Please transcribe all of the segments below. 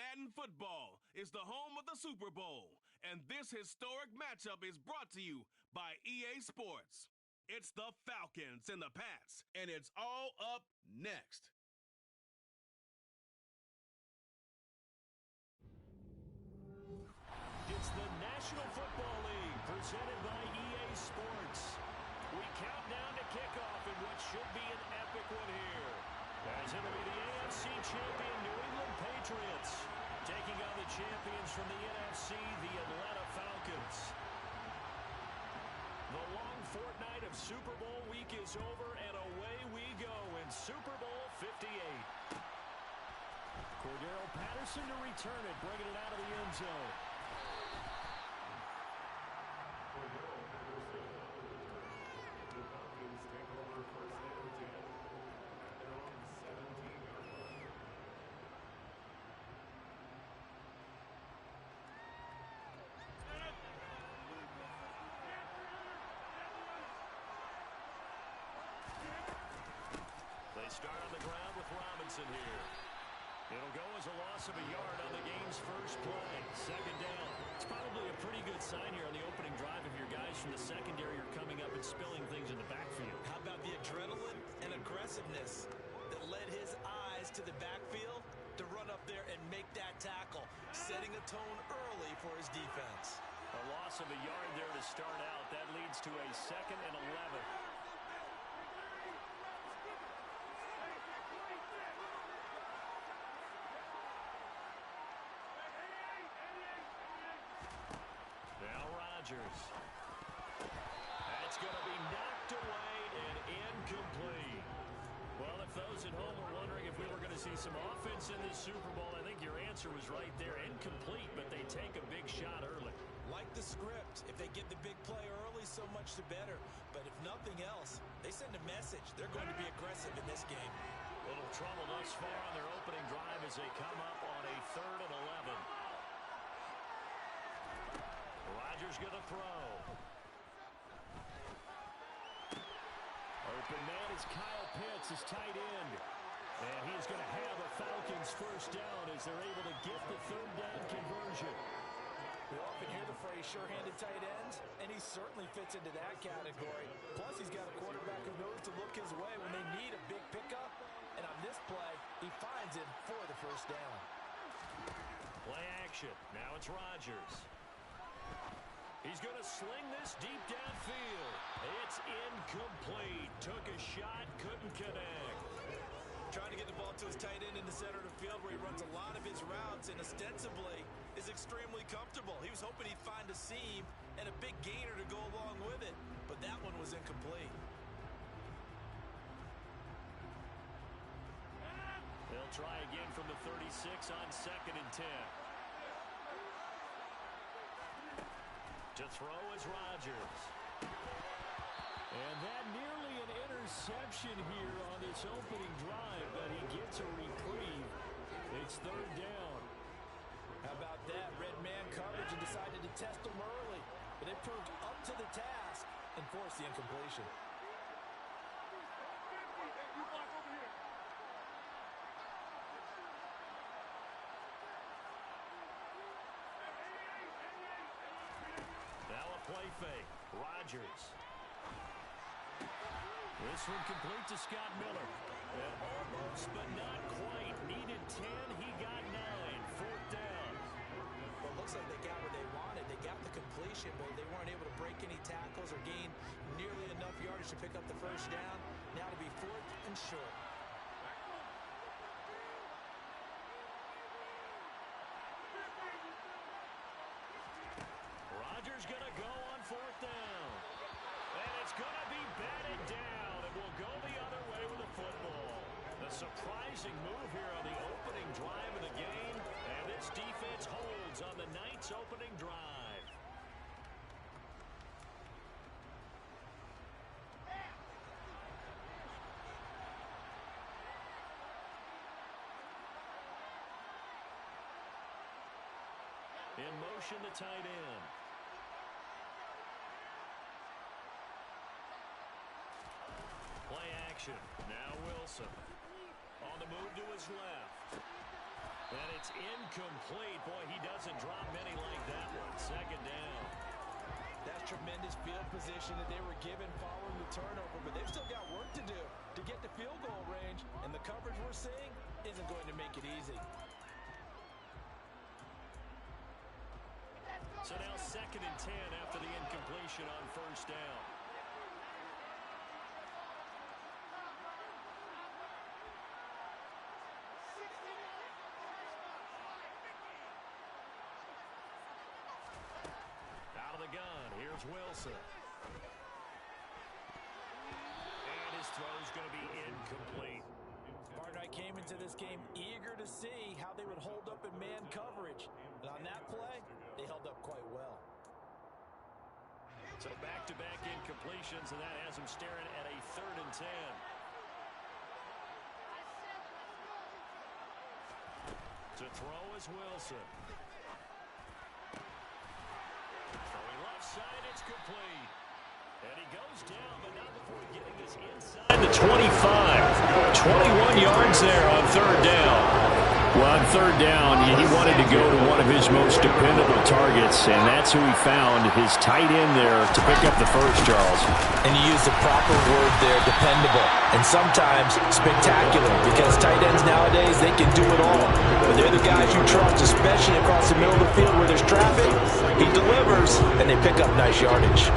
Madden Football is the home of the Super Bowl, and this historic matchup is brought to you by EA Sports. It's the Falcons and the Pats, and it's all up next. It's the National Football League presented by EA Sports. We count down to kickoff in what should be an epic one here. As it'll be the AFC champion New England Patriots taking on the champions from the NFC, the Atlanta Falcons. The long fortnight of Super Bowl week is over, and away we go in Super Bowl 58. Cordero Patterson to return it, bringing it out of the end zone. Cordero Patterson. The Falcons take over first and 10. They're on the 17-yard line. They start on the ground with Robinson here. It'll go as a loss of a yard on the game's first play. Second down. It's probably a pretty good sign here on the opening drive if your guys from the secondary are coming up and spilling things in the backfield. How about the adrenaline and aggressiveness that led his eyes to the backfield to run up there and make that tackle, setting a tone early for his defense. A loss of a yard there to start out. That leads to a 2nd and 11. That's going to be knocked away and incomplete. Well, if those at home are wondering if we were going to see some offense in this Super Bowl, I think your answer was right there. Incomplete, but they take a big shot early. Like the script. If they get the big play early, so much the better. But if nothing else, they send a message. They're going to be aggressive in this game. Little trouble thus far on their opening drive as they come up on a 3rd and 11. Rodgers going to throw. Open man is Kyle Pitts, his tight end. And he's going to have a Falcons first down as they're able to get the 3rd down conversion. We often hear the phrase sure-handed tight ends, and he certainly fits into that category. Plus, he's got a quarterback who knows to look his way when they need a big pickup. And on this play, he finds him for the first down. Play action. Now it's Rodgers. He's going to sling this deep downfield. It's incomplete. Took a shot, couldn't connect. Trying to get the ball to his tight end in the center of the field where he runs a lot of his routes and ostensibly is extremely comfortable. He was hoping he'd find a seam and a big gainer to go along with it, but that one was incomplete. They'll try again from the 36 on 2nd and 10. To throw is Rodgers. And that nearly an interception here on this opening drive, but he gets a reprieve. It's 3rd down. How about that? Red man coverage and decided to test him early. But they proved up to the task and forced the incompletion. Now a play fake. Rodgers. This one complete to Scott Miller. And almost, but not quite. Needed 10. He got 9. 4th down. Well, it looks like they got what they wanted. They got the completion, but they weren't able to break any tackles or gain nearly enough yardage to pick up the first down. Now to be 4th and short. Rodgers going to go on 4th down. And it's going to be batted down, and we'll go the other way with the football. A surprising move here on the opening drive of the game, and this defense holds on the night's opening drive. In motion, the tight end. Play action. Now Wilson. On the move to his left. And it's incomplete. Boy, he doesn't drop many like that one. Second down. That's tremendous field position that they were given following the turnover, but they've still got work to do to get to field goal range, and the coverage we're seeing isn't going to make it easy. So now 2nd and 10 after the incompletion on first down. Out of the gun, here's Wilson. And his throw's going to be incomplete. Partner, I came into this game eager to see how they would hold up in man coverage. And on that play, they held up quite well. So back-to-back incompletions, and that has him staring at a 3rd and 10. To throw is Wilson. Throwing left side, it's complete. And he goes down, but not before getting this inside the 25. 21 yards there on 3rd down. Well, on 3rd down, he wanted to go to one of his most dependable targets, and that's who he found, his tight end there to pick up the first, Charles. And you use the proper word there, dependable, and sometimes spectacular, because tight ends nowadays, they can do it all. But they're the guys you trust, especially across the middle of the field where there's traffic. He delivers, and they pick up nice yardage.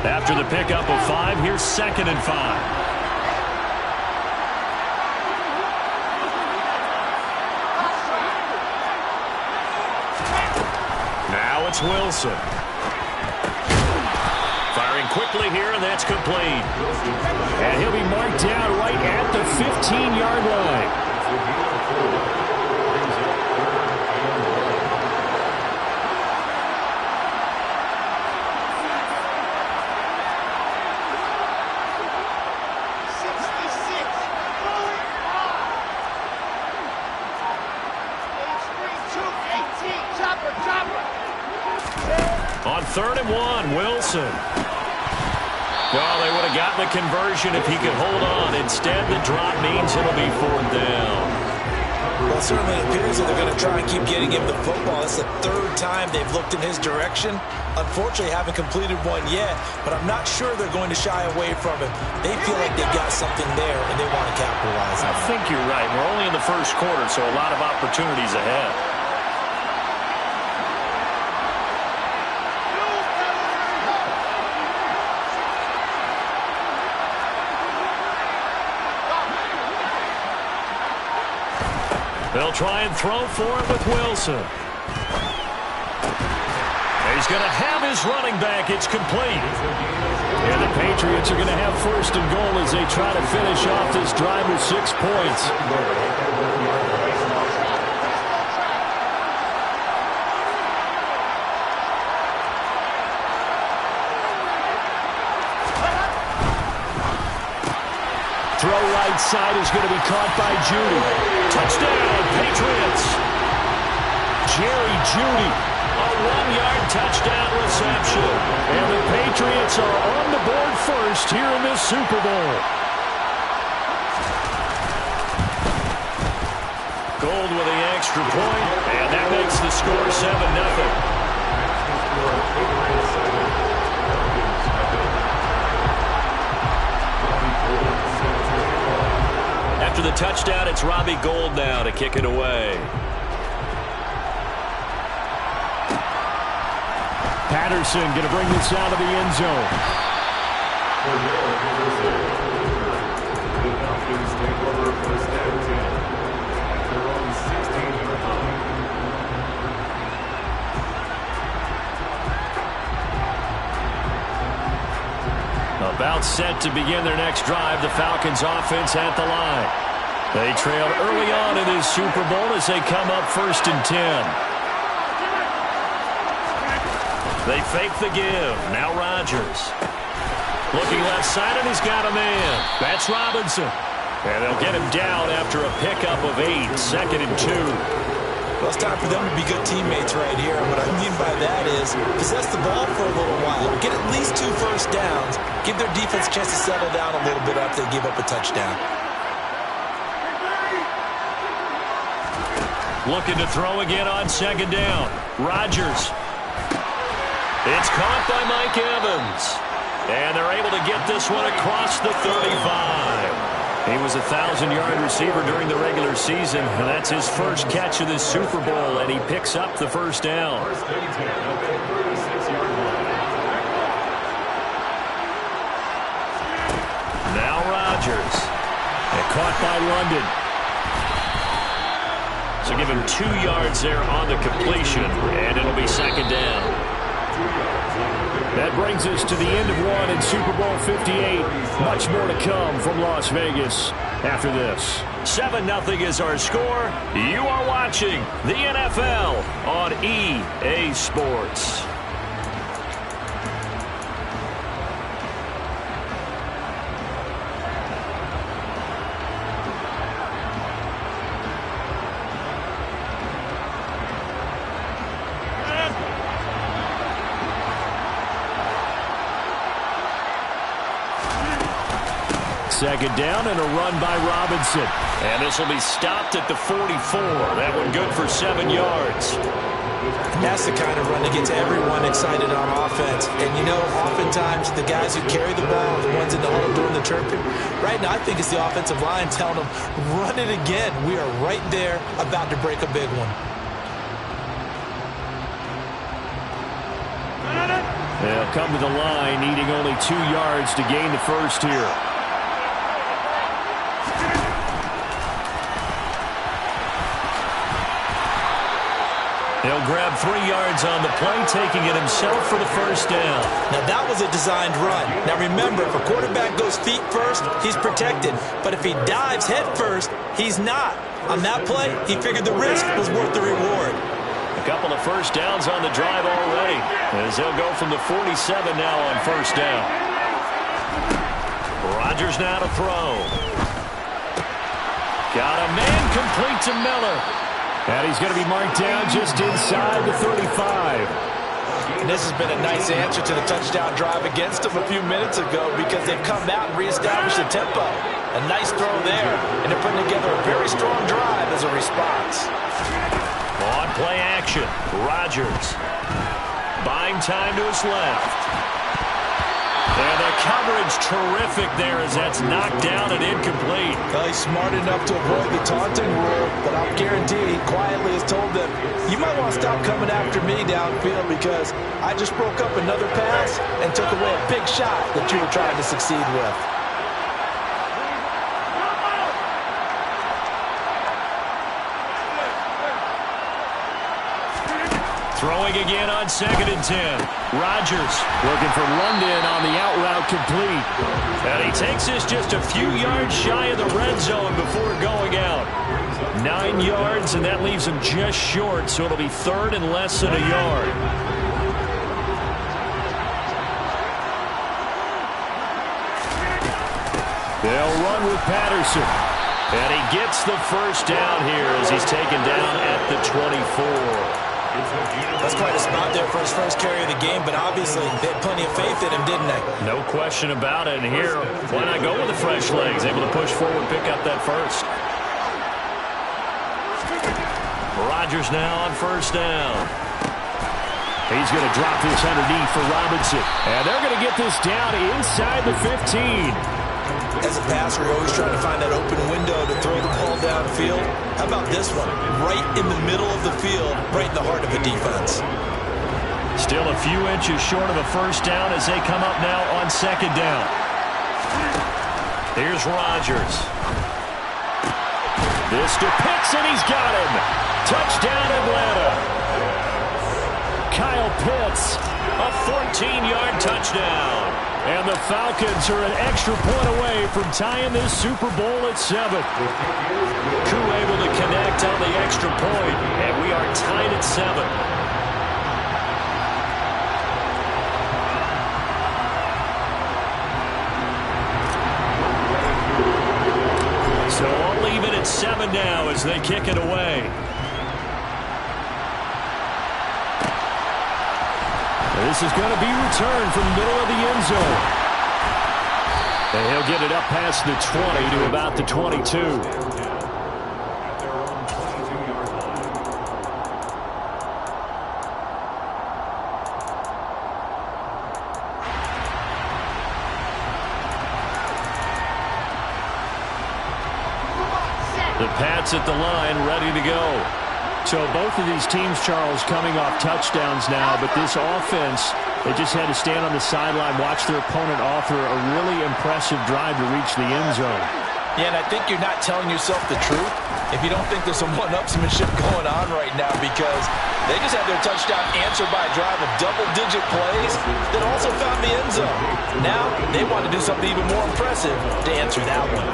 After the pickup of 5, here's 2nd and 5. Now it's Wilson. Firing quickly here, and that's complete. And he'll be marked down right at the 15-yard line. On 3rd and 1, Wilson. Well, they would have gotten the conversion if he could hold on. Instead, the drop means it'll be 4th down. Well, it certainly appears that they're going to try and keep getting him the football. It's the 3rd time they've looked in his direction. Unfortunately, haven't completed one yet, but I'm not sure they're going to shy away from it. They feel like they've got something there, and they want to capitalize on it. I think you're right. We're only in the first quarter, so a lot of opportunities ahead. They'll try and throw for it with Wilson. He's going to have his running back. It's complete. And the Patriots are going to have 1st and goal as they try to finish off this drive with 6 points. Throw right side is going to be caught by Jeudy. Touchdown, Patriots. Jerry Jeudy, a 1-yard touchdown reception. And the Patriots are on the board first here in this Super Bowl. Gold with the extra point, and that makes the score 7-0. After the touchdown, it's Robbie Gould now to kick it away. Patterson going to bring this out of the end zone. The Falcons take over 1st and 10 at their own 16-yard line. About set to begin their next drive, the Falcons offense at the line. They trail early on in this Super Bowl as they come up 1st and 10. They fake the give. Now Rodgers. Looking left side, and he's got a man. That's Robinson. And they'll get him down after a pickup of 8, 2nd and 2. Well, it's time for them to be good teammates right here. And what I mean by that is possess the ball for a little while, get at least 2 first downs, give their defense a chance to settle down a little bit after they give up a touchdown. Looking to throw again on second down. Rodgers. It's caught by Mike Evans. And they're able to get this one across the 35. He was a 1,000-yard receiver during the regular season, and that's his first catch of this Super Bowl, and he picks up the first down. Now Rodgers. And caught by London. So give him 2 yards there on the completion, and it'll be second down. That brings us to the end of one in Super Bowl 58. Much more to come from Las Vegas after this. 7-0 is our score. You are watching the NFL on EA Sports. Second down and a run by Robinson. And this will be stopped at the 44. That one good for 7 yards. That's the kind of run that gets everyone excited on offense. And, you know, oftentimes the guys who carry the ball are the ones in the huddle doing the chirping. Right now, I think it's the offensive line telling them, run it again. We are right there about to break a big one. They'll come to the line, needing only 2 yards to gain the first here. He'll grab 3 yards on the play, taking it himself for the first down. Now, that was a designed run. Now, remember, if a quarterback goes feet first, he's protected. But if he dives head first, he's not. On that play, he figured the risk was worth the reward. A couple of first downs on the drive already, as they'll go from the 47 now on first down. Rodgers now to throw. Got a man complete to Miller. And he's going to be marked down just inside the 35. And this has been a nice answer to the touchdown drive against them a few minutes ago because they've come out and reestablished the tempo. A nice throw there, and they're putting together a very strong drive as a response. On play action, Rodgers. Buying time to his left. And the coverage terrific there as that's knocked down and incomplete. Well, he's smart enough to avoid the taunting rule, but I'll guarantee he quietly has told them, you might want to stop coming after me downfield because I just broke up another pass and took away a big shot that you were trying to succeed with. Throwing again on 2nd and 10. Rodgers looking for London on the out route complete. And he takes this just a few yards shy of the red zone before going out. 9 yards, and that leaves him just short, so it'll be 3rd and less than a yard. They'll run with Patterson. And he gets the first down here as he's taken down at the 24. That's quite a spot there for his first carry of the game, but obviously they had plenty of faith in him, didn't they? No question about it. And here, why not go with the fresh legs? Able to push forward, pick up that first. Rodgers now on first down. He's going to drop this underneath for Robinson. And they're going to get this down inside the 15. As a passer, you're always trying to find that open window to throw the ball downfield. How about this one? Right in the middle of the field, right in the heart of the defense. Still a few inches short of a first down as they come up now on 2nd down. Here's Rodgers. This to Pitts, and he's got him. Touchdown, Atlanta. Kyle Pitts, a 14-yard touchdown. And the Falcons are an extra point away from tying this Super Bowl at 7. Koo able to connect on the extra point, and we are tied at 7. So I'll leave it at 7 now as they kick it away. This is going to be returned from the middle of the end zone. And he'll get it up past the 20 to about the 22. The Pats at the line, ready to go. So both of these teams, Charles, coming off touchdowns now, but this offense, they just had to stand on the sideline, watch their opponent offer a really impressive drive to reach the end zone. Yeah, and I think you're not telling yourself the truth if you don't think there's some one-upsmanship going on right now, because they just had their touchdown answered by a drive of double-digit plays that also found the end zone. Now they want to do something even more impressive to answer that one.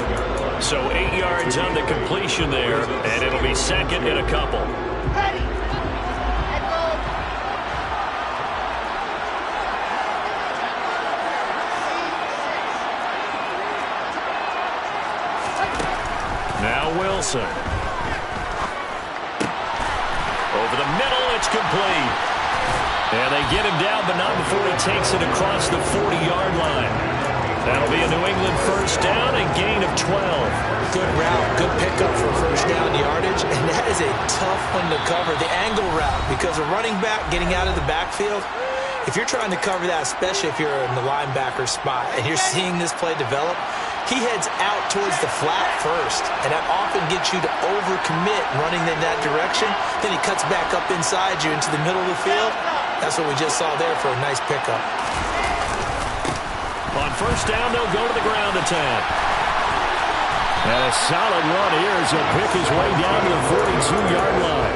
So 8 yards on the completion there, and it'll be second and a couple. Ready. And go. Now Wilson. Over the middle, it's complete. And they get him down, but not before he takes it across the 40-yard line. That'll be a New England first down and gain of 12. Good route, good pickup for first down yardage, and that is a tough one to cover, the angle route, because a running back getting out of the backfield, if you're trying to cover that, especially if you're in the linebacker spot, and you're seeing this play develop, he heads out towards the flat first, and that often gets you to overcommit running in that direction. Then he cuts back up inside you into the middle of the field. That's what we just saw there for a nice pickup. On first down, they'll go to the ground attack. And a solid run here as he'll pick his way down to the 42-yard line.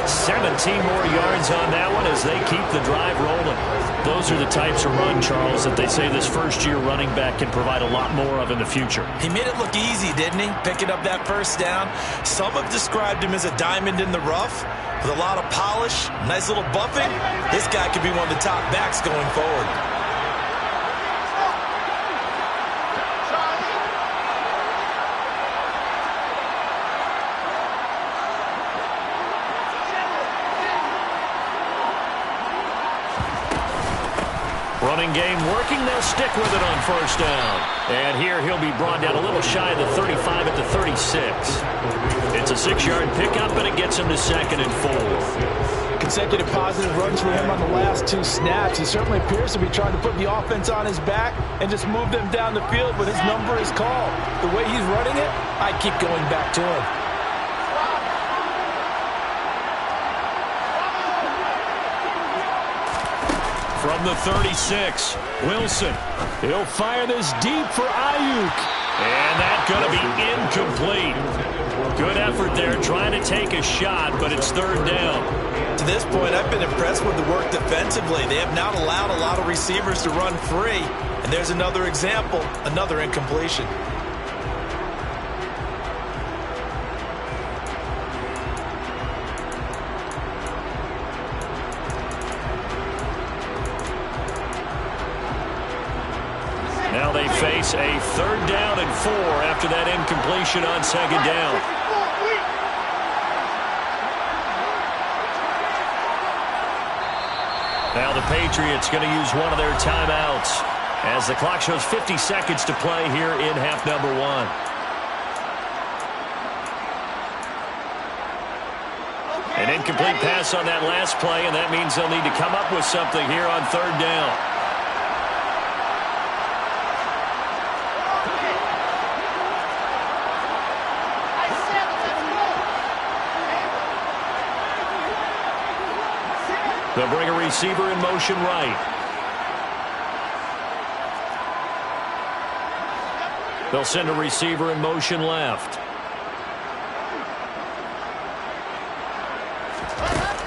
17 more yards on that one as they keep the drive rolling. Those are the types of run, Charles, that they say this first-year running back can provide a lot more of in the future. He made it look easy, didn't he? Picking up that first down. Some have described him as a diamond in the rough with a lot of polish, nice little buffing. This guy could be one of the top backs going forward. Running game working, they'll stick with it on first down. And here he'll be brought down a little shy of the 35 at the 36. It's a 6-yard pickup, and it gets him to second and 4. Consecutive positive runs for him on the last 2 snaps. He certainly appears to be trying to put the offense on his back and just move them down the field when his number is called. The way he's running it, I keep going back to him. From the 36, Wilson. He'll fire this deep for Ayuk. And that's going to be incomplete. Good effort there trying to take a shot, but it's third down. To this point, I've been impressed with the work defensively. They have not allowed a lot of receivers to run free. And there's another example, another incompletion. Now they face a third down and 4 after that incompletion on second down. Now the Patriots going to use one of their timeouts as the clock shows 50 seconds to play here in half number 1. An incomplete pass on that last play, and that means they'll need to come up with something here on third down. They'll bring a receiver in motion right. They'll send a receiver in motion left.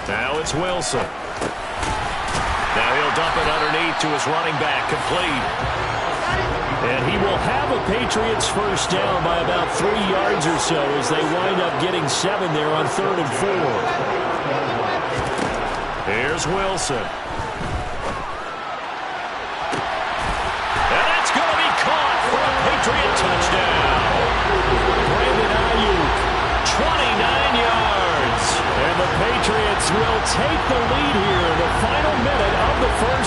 Now it's Wilson. Now he'll dump it underneath to his running back, complete. And he will have a Patriots first down by about 3 yards or so as they wind up getting 7 there on third and 4. Here's Wilson. And that's going to be caught for a Patriot touchdown. Brandon Ayuk, 29 yards. And the Patriots will take the lead here in the final minute of the first.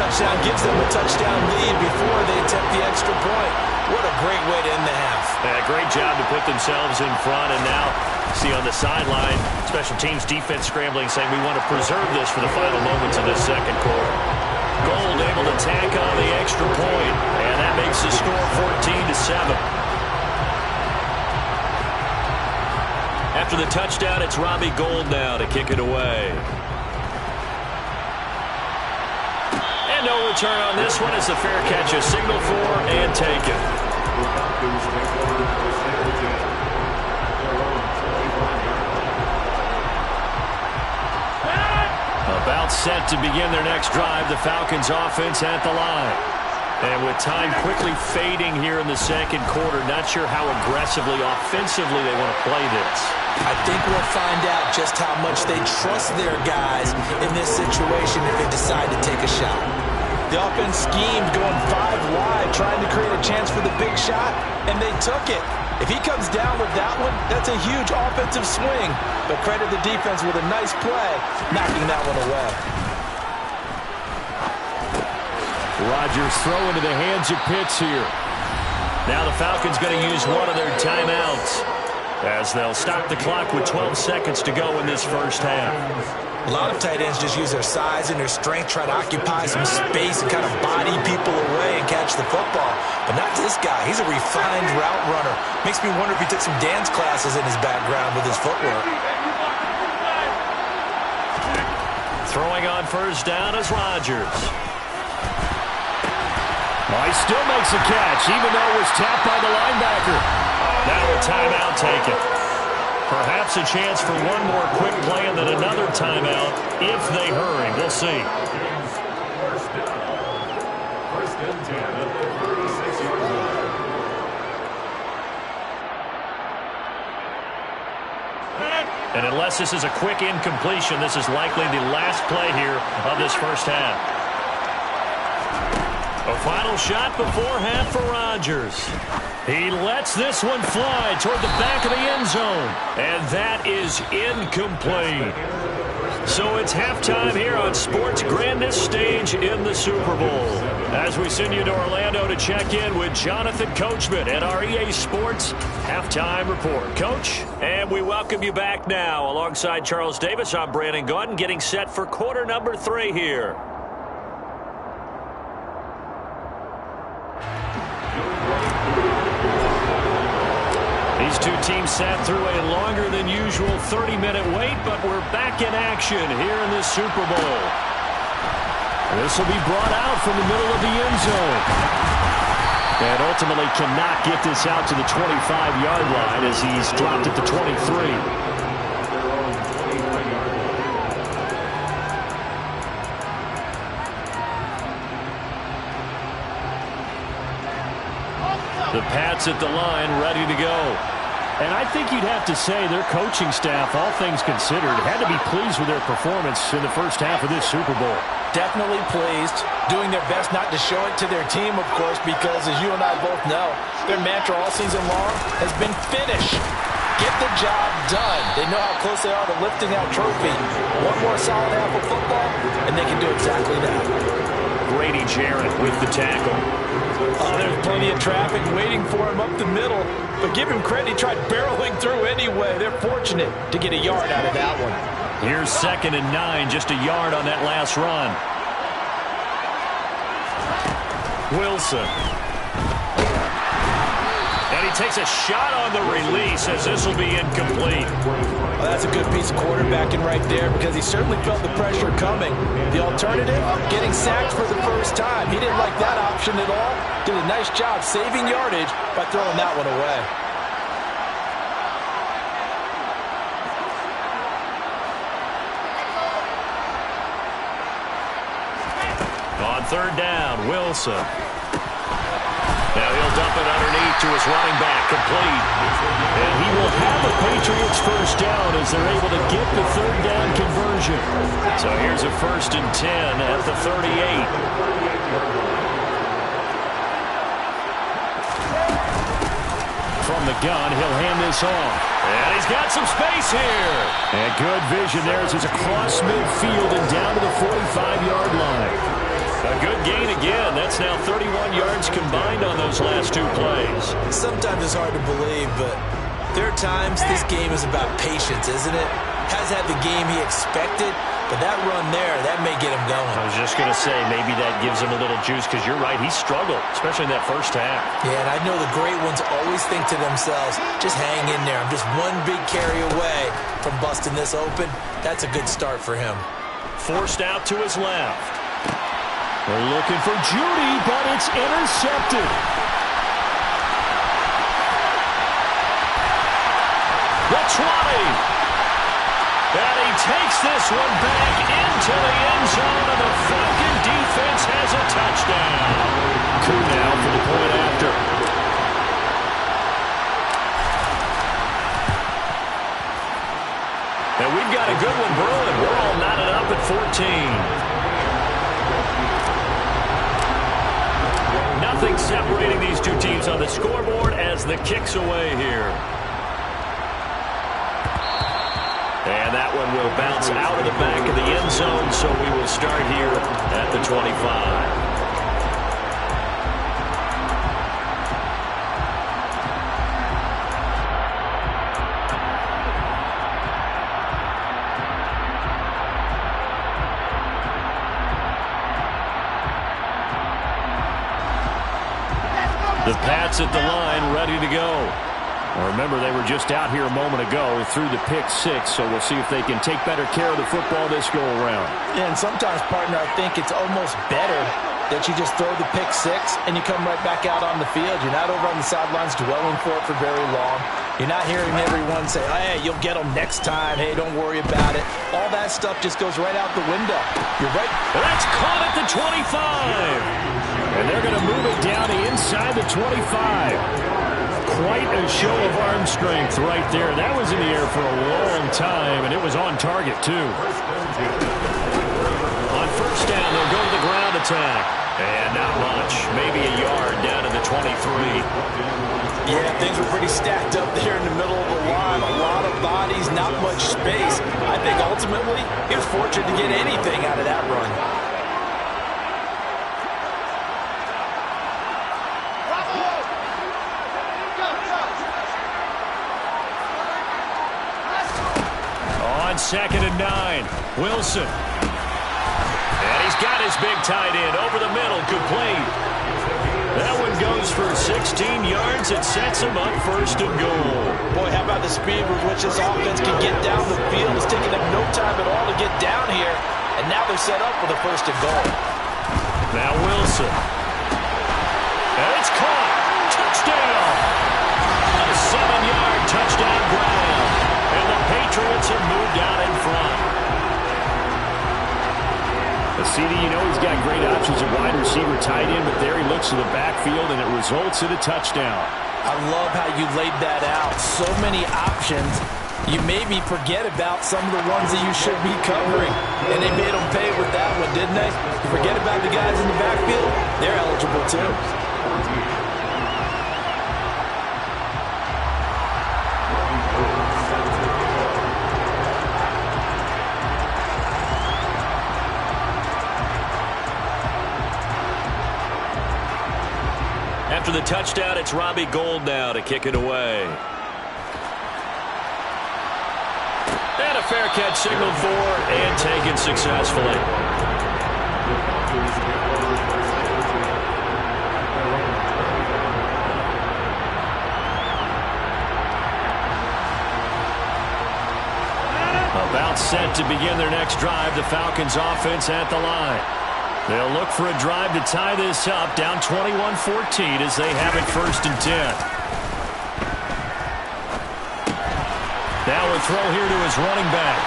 touchdown gives them a touchdown lead before they attempt the extra point. What a great way to end the half. Yeah, great job to put themselves in front, and now see on the sideline, special teams defense scrambling, saying we want to preserve this for the final moments of this second quarter. Gold able to tack on the extra point, and that makes the score 14-7. After the touchdown, it's Robbie Gould now to kick it away. And no return on this one as the fair catch is signaled for and taken. About set to begin their next drive, the Falcons offense at the line. And with time quickly fading here in the second quarter, not sure how aggressively, offensively they want to play this. I think we'll find out just how much they trust their guys in this situation if they decide to take a shot. The offense schemed going 5 wide, trying to create a chance for the big shot, and they took it. If he comes down with that one, that's a huge offensive swing. But credit the defense with a nice play, knocking that one away. Rodgers throw into the hands of Pitts here. Now the Falcons going to use one of their timeouts as they'll stop the clock with 12 seconds to go in this first half. A lot of tight ends just use their size and their strength, try to occupy some space and kind of body people away and catch the football. But not this guy. He's a refined route runner. Makes me wonder if he took some dance classes in his background with his footwork. Throwing on first down is Rodgers. Well, he still makes a catch, even though it was tapped by the linebacker. Now a timeout taken. Perhaps a chance for one more quick play and then another timeout if they hurry. We'll see. First and 10 at the 36-yard line. And unless this is a quick incompletion, this is likely the last play here of this first half. A final shot before half for Rodgers. He lets this one fly toward the back of the end zone. And that is incomplete. So it's halftime here on sports' grandest stage in the Super Bowl. As we send you to Orlando to check in with Jonathan Coachman at our EA Sports Halftime Report. Coach, and we welcome you back now. Alongside Charles Davis, I'm Brandon Gaudin, getting set for quarter number 3 here. These two teams sat through a longer than usual 30-minute wait, but we're back in action here in the Super Bowl. This will be brought out from the middle of the end zone. And ultimately cannot get this out to the 25-yard line as he's dropped at the 23. The Pats at the line, ready to go. And I think you'd have to say their coaching staff, all things considered, had to be pleased with their performance in the first half of this Super Bowl. Definitely pleased, doing their best not to show it to their team, of course, because as you and I both know, their mantra all season long has been finish. Get the job done. They know how close they are to lifting that trophy. One more solid half of football, and they can do exactly that. Grady Jarrett with the tackle. Oh, there's plenty of traffic waiting for him up the middle. But give him credit, he tried barreling through anyway. They're fortunate to get a yard out of that one. Here's 2nd and 9, just a yard on that last run. Wilson. And he takes a shot on the release as this will be incomplete. Well, that's a good piece of quarterbacking right there because he certainly felt the pressure coming. The alternative, getting sacked for the first time. He didn't like that option at all. Did a nice job saving yardage by throwing that one away. On 3rd down, Wilson. Now he'll dump it underneath to his running back, complete. And he will have the Patriots first down as they're able to get the 3rd down conversion. So here's a 1st and 10 at the 38. From the gun, he'll hand this off. And he's got some space here. And good vision there as he's across midfield and down to the 45-yard line. A good now 31 yards combined on those last 2 plays. Sometimes it's hard to believe, but there are times this game is about patience, isn't it? Has had the game he expected, but that run there, that may get him going. I was just going to say, maybe that gives him a little juice, because you're right, he struggled, especially in that first half. Yeah, and I know the great ones always think to themselves, just hang in there. I'm just one big carry away from busting this open. That's a good start for him. Forced out to his left. They're looking for Judy, but it's intercepted. The 20. And he takes this one back into the end zone, and the Falcon defense has a touchdown. Coup now for the point after. And we've got a good one brewing. We're all knotted up at 14. Nothing separating these two teams on the scoreboard as the kick's away here. And that one will bounce out of the back of the end zone, so we will start here at the 25. The Pats at the line, ready to go. Well, remember, they were just out here a moment ago through the pick 6, so we'll see if they can take better care of the football this go-around. Yeah, and sometimes, partner, I think it's almost better that you just throw the pick 6 and you come right back out on the field. You're not over on the sidelines dwelling for it for very long. You're not hearing everyone say, hey, you'll get them next time. Hey, don't worry about it. All that stuff just goes right out the window. You're right. That's caught at the 25. And they're going to move it down to inside the 25. Quite a show of arm strength right there. That was in the air for a long time, and it was on target, too. On first down, they'll go to the ground attack. And not much. Maybe a yard down to the 23. Yeah, things were pretty stacked up there in the middle of the line. A lot of bodies, not much space. I think ultimately he was fortunate to get anything out of that run. On 2nd and 9, Wilson. And he's got his big tight end over the middle, complete. That one goes for 16 yards. It sets him up 1st and goal. Boy, how about the speed with which this offense can get down the field? It's taking them no time at all to get down here. And now they're set up for the 1st and goal. Now Wilson. And it's caught. Touchdown. A 7-yard touchdown grab. And the Patriots have moved out in front. CD, you know he's got great options at wide receiver, tight end, but there he looks to the backfield, and it results in a touchdown. I love how you laid that out. So many options. You maybe forget about some of the ones that you should be covering, and they made them pay with that one, didn't they? You forget about the guys in the backfield, they're eligible too. After the touchdown, it's Robbie Gould now to kick it away. And a fair catch signaled for and taken successfully. About set to begin their next drive, the Falcons offense at the line. They'll look for a drive to tie this up, down 21-14 as they have it 1st and 10. Now a throw here to his running back.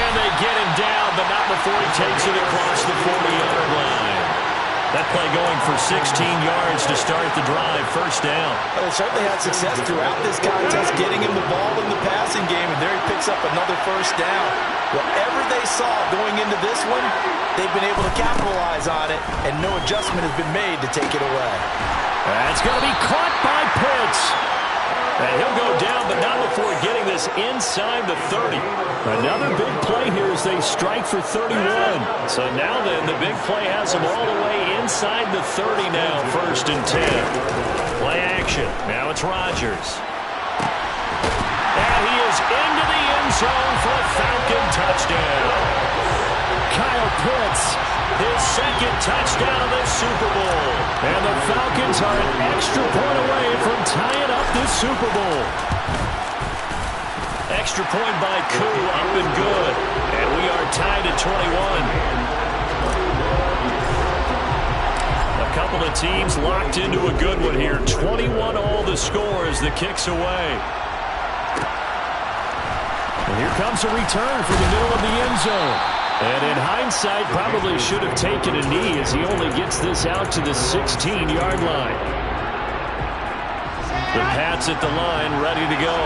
And they get him down, but not before he takes it across the 40-yard line. That play going for 16 yards to start the drive, 1st down. Well, they certainly had success throughout this contest, getting him the ball in the passing game, and there he picks up another 1st down. Whatever they saw going into this one, they've been able to capitalize on it, and no adjustment has been made to take it away. That's going to be caught by Pitts. And he'll go down, but not before getting this inside the 30. Another big play here as they strike for 31. So now then, the big play has them all the way inside the 30 now, 1st and 10. Play action. Now it's Rodgers. And he is into the end zone for a Falcon touchdown. Kyle Pitts, his 2nd touchdown of this Super Bowl. And the Falcons are an extra point away from tying up this Super Bowl. Extra point by Koo, up and good. And we are tied at 21. A couple of teams locked into a good one here. 21 all the score as the kick's away. And here comes a return from the middle of the end zone. And in hindsight, probably should have taken a knee as he only gets this out to the 16-yard line. The Pats at the line, ready to go.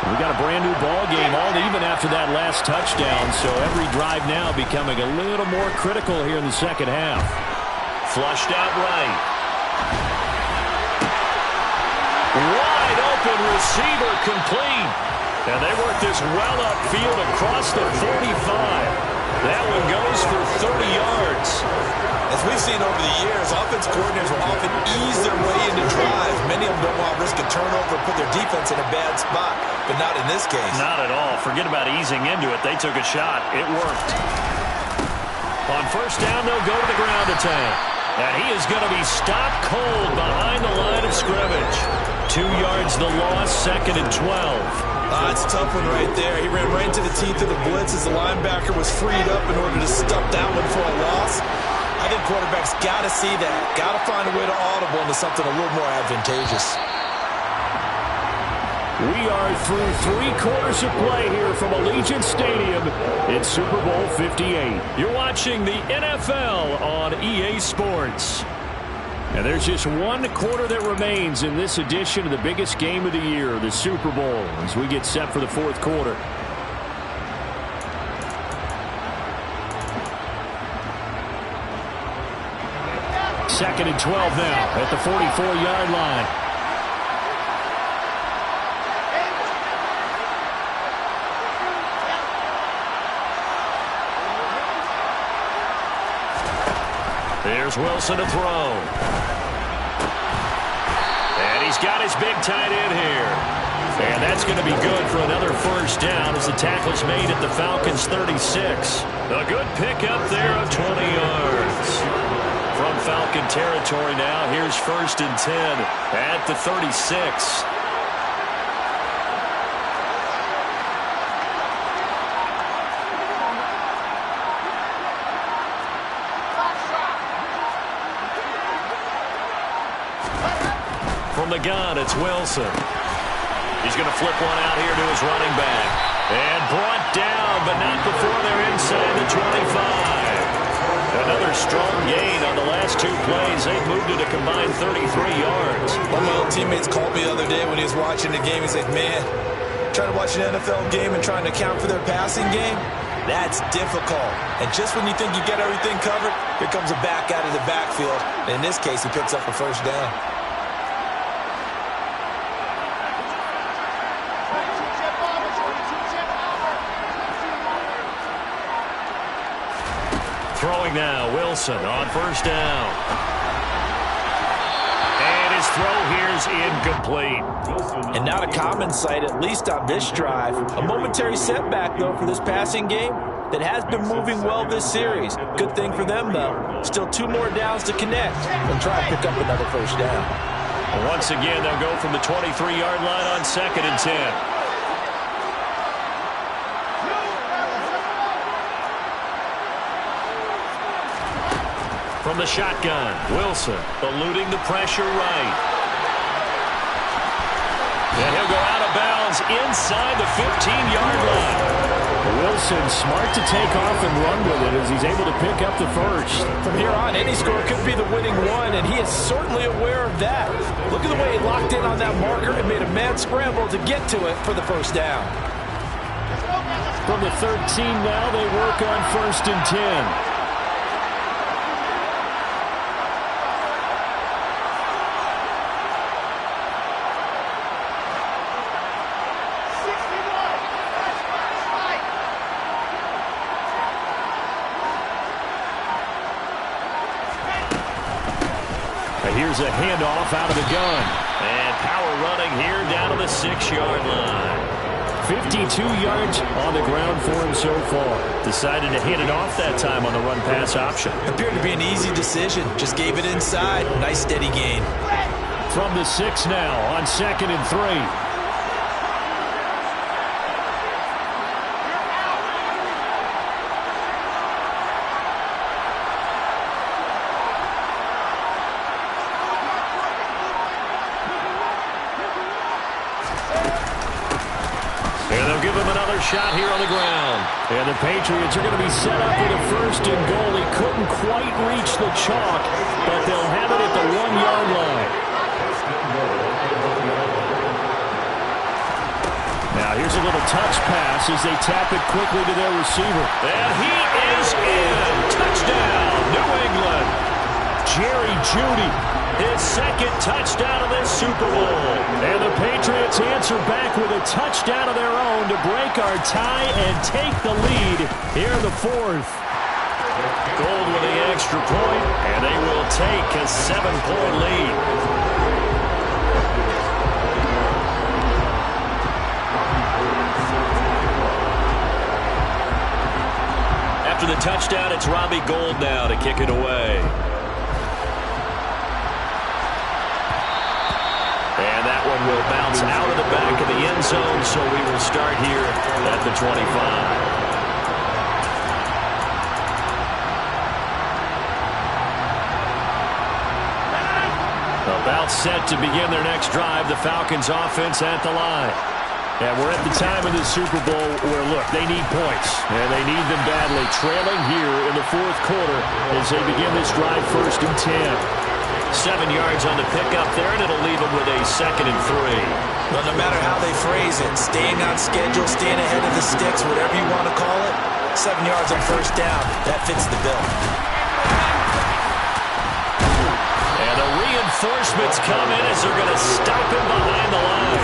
We got a brand new ball game, all even after that last touchdown, so every drive now becoming a little more critical here in the second half. Flushed out right. Wide open receiver complete. And they work this well upfield across the 45. That one goes for 30 yards. As we've seen over the years, offense coordinators will often ease their way into drives. Many of them don't want to risk a turnover and put their defense in a bad spot, but not in this case. Not at all. Forget about easing into it. They took a shot. It worked. On 1st down, they'll go to the ground attack. And he is going to be stopped cold behind the line of scrimmage. 2 yards the loss, 2nd and 12. It's a tough one right there. He ran right into the teeth of the blitz as the linebacker was freed up in order to stuff that one for a loss. I think quarterbacks got to see that. Got to find a way to audible into something a little more advantageous. We are through 3 quarters of play here from Allegiant Stadium in Super Bowl 58. You're watching the NFL on EA Sports. And there's just 1 quarter that remains in this edition of the biggest game of the year, the Super Bowl, as we get set for the 4th quarter. Second and 12 now at the 44-yard line. There's Wilson to throw. And he's got his big tight end here. And that's going to be good for another 1st down as the tackle's made at the Falcons' 36. A good pickup there of 20 yards. From Falcon territory now, here's 1st and 10 at the 36. From the gun, it's Wilson. He's going to flip one out here to his running back. And brought down, but not before they're inside the 25. Another strong gain on the last 2 plays. They've moved it a combined 33 yards. One of my old teammates called me the other day when he was watching the game. He's like, man, trying to watch an NFL game and trying to account for their passing game, that's difficult. And just when you think you get everything covered, here comes a back out of the backfield. And in this case, he picks up a 1st down. Throwing now, Wilson on 1st down. And his throw here is incomplete. And not a common sight, at least on this drive. A momentary setback, though, for this passing game that has been moving well this series. Good thing for them, though. Still 2 more downs to connect and try to pick up another 1st down. Once again, they'll go from the 23-yard line on 2nd and 10. From the shotgun, Wilson eluding the pressure right. And he'll go out of bounds inside the 15-yard line. Wilson smart to take off and run with it as he's able to pick up the 1st. From here on, any score could be the winning one, and he is certainly aware of that. Look at the way he locked in on that marker and made a mad scramble to get to it for the 1st down. From the 13 now, they work on 1st and 10. Here's a handoff out of the gun. And power running here down to the 6-yard line. 52 yards on the ground for him so far. Decided to hand it off that time on the run-pass option. Appeared to be an easy decision. Just gave it inside. Nice steady gain. From the 6 now on 2nd and 3. Shot here on the ground. And the Patriots are going to be set up with a 1st and goal. He couldn't quite reach the chalk, but they'll have it at the 1-yard line. Now here's a little touch pass as they tap it quickly to their receiver. And he is in. Touchdown, New England. Jerry Jeudy, his 2nd touchdown of this Super Bowl. And the Patriots answer back with a touchdown of their own to break our tie and take the lead here in the 4th. Gold with the extra point, and they will take a 7-point lead. After the touchdown, it's Robbie Gould now to kick it away. And that one will bounce out of the back of the end zone, so we will start here at the 25. About set to begin their next drive, the Falcons offense at the line. And we're at the time of the Super Bowl where, look, they need points, and they need them badly. Trailing here in the 4th quarter as they begin this drive 1st and 10. 7 yards on the pickup there, and it'll leave them with a 2nd and 3. Well, no matter how they phrase it, staying on schedule, staying ahead of the sticks, whatever you want to call it, 7 yards on 1st down, that fits the bill. And the reinforcements come in as they're going to stop him behind the line.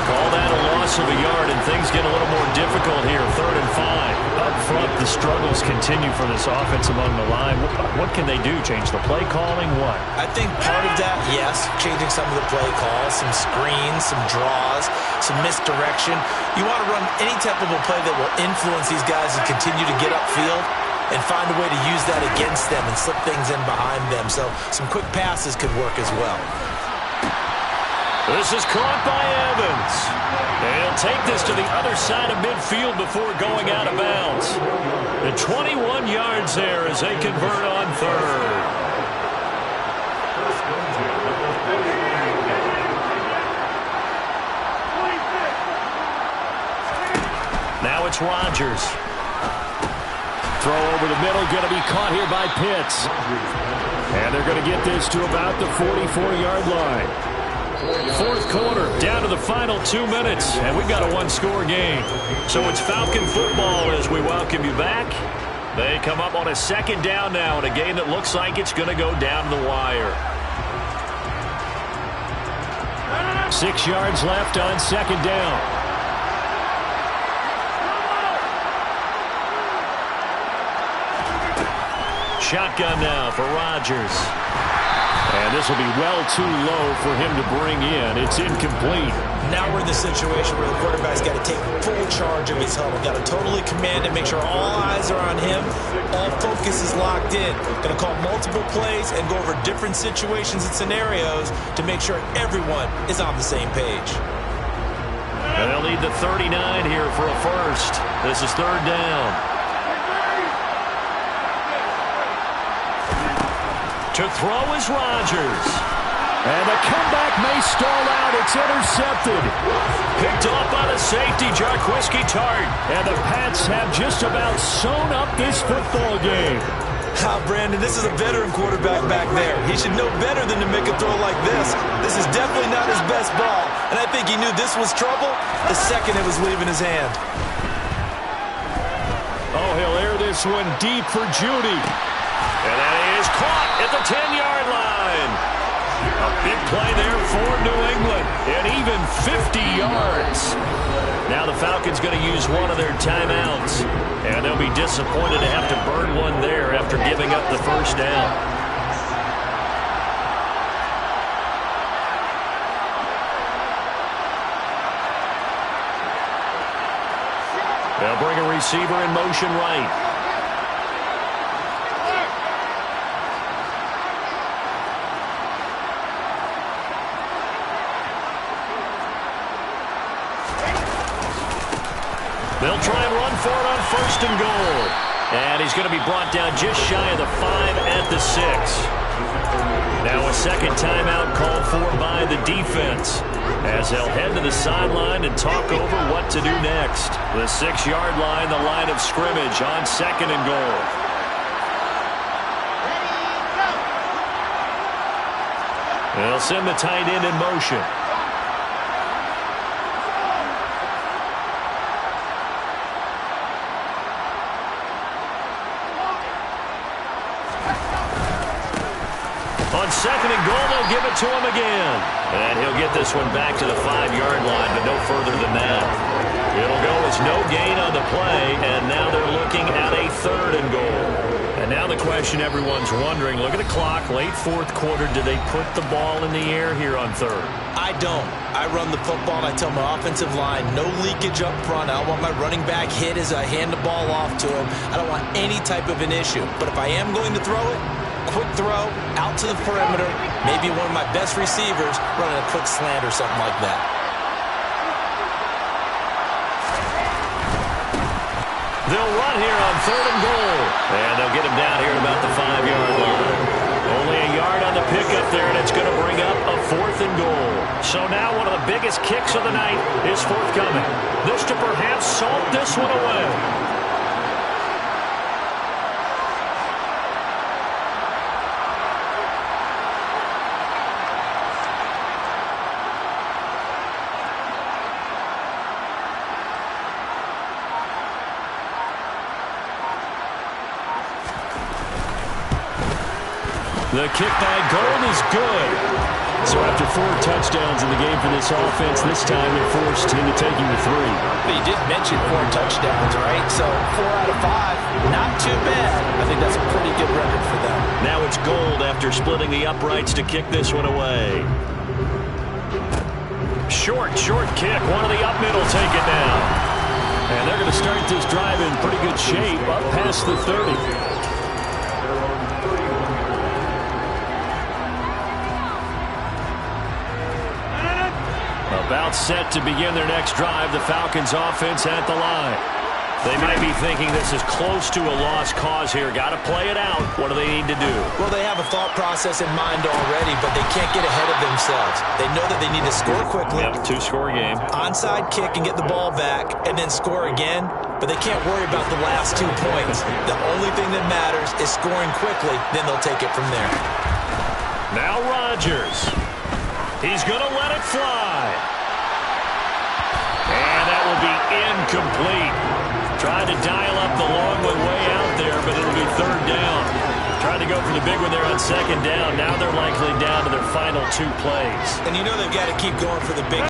Call that a loss of a yard, and things get a little more difficult here, 3rd and 5. Up front, the struggles continue for this offense among the line. What can they do? Change the play calling? What? I think part of that, yes, changing some of the play calls, some screens, some draws, some misdirection. You want to run any type of a play that will influence these guys and continue to get upfield and find a way to use that against them and slip things in behind them. So some quick passes could work as well. This is caught by Evans. He'll take this to the other side of midfield before going out of bounds. The 21 yards there as they convert on 3rd. Now it's Rodgers. Throw over the middle, going to be caught here by Pitts. And they're going to get this to about the 44-yard line. 4th quarter, down to the final 2 minutes, and we've got a 1-score game. So it's Falcon football as we welcome you back. They come up on a 2nd down now in a game that looks like it's going to go down to the wire. 6 yards left on 2nd down. Shotgun now for Rodgers. And this will be well too low for him to bring in. It's incomplete. Now we're in the situation where the quarterback's got to take full charge of his huddle. Got to totally command it, make sure all eyes are on him. All focus is locked in. Going to call multiple plays and go over different situations and scenarios to make sure everyone is on the same page. And they'll need the 39 here for a 1st. This is 3rd down. To throw is Rodgers. And the comeback may stall out. It's intercepted. Picked off by the safety, Jarquiski Tart. And the Pats have just about sewn up this football game. Brandon, this is a veteran quarterback back there. He should know better than to make a throw like this. This is definitely not his best ball. And I think he knew this was trouble the second it was leaving his hand. Oh, he'll air this one deep for Jeudy. And that is caught at the 10-yard line. A big play there for New England. And even 50 yards. Now the Falcons going to use one of their timeouts. And they'll be disappointed to have to burn one there after giving up the 1st down. receiver in motion right. They'll try and run for it on 1st and goal. And he's going to be brought down just shy of the 5 at the 6. Now a second timeout called for by the defense, as they'll head to the sideline and talk over what to do next. The 6-yard line, the line of scrimmage on 2nd and goal. They'll send the tight end in motion. On 2nd and goal, they'll give it to him again. And he'll get this one back to the 5-yard line, but no further than that. It'll go as no gain on the play, and now they're looking at a 3rd and goal. And now the question everyone's wondering, look at the clock, late 4th quarter, do they put the ball in the air here on 3rd? I don't. I run the football, and I tell my offensive line, no leakage up front. I don't want my running back hit as I hand the ball off to him. I don't want any type of an issue. But if I am going to throw it, quick throw, out to the perimeter, maybe one of my best receivers running a quick slant or something like that. They'll run here on 3rd and goal. And they'll get him down here at about the 5-yard line. Only a yard on the pickup there, and it's going to bring up a 4th and goal. So now one of the biggest kicks of the night is forthcoming. This to perhaps salt this one away. The kick by Gold is good. So after 4 touchdowns in the game for this offense, this time they're forced into taking the 3. But you did mention 4 touchdowns, right? So 4 out of 5, not too bad. I think that's a pretty good record for them. Now it's Gold after splitting the uprights to kick this one away. Short kick. One of the up middle take it down. And they're going to start this drive in pretty good shape up past the 30. About set to begin their next drive, the Falcons offense at the line. They might be thinking this is close to a lost cause here. Got to play it out. What do they need to do? Well, they have a thought process in mind already, but they can't get ahead of themselves. They know that they need to score quickly. Yep, 2-score game. Onside kick and get the ball back, and then score again. But they can't worry about the last 2 points. The only thing that matters is scoring quickly. Then they'll take it from there. Now Rodgers. He's going to let it fly. And that will be incomplete. Tried to dial up the long one way out there, but it'll be 3rd down. Tried to go for the big one there on 2nd down. Now they're likely down to their final 2 plays. And you know they've got to keep going for the big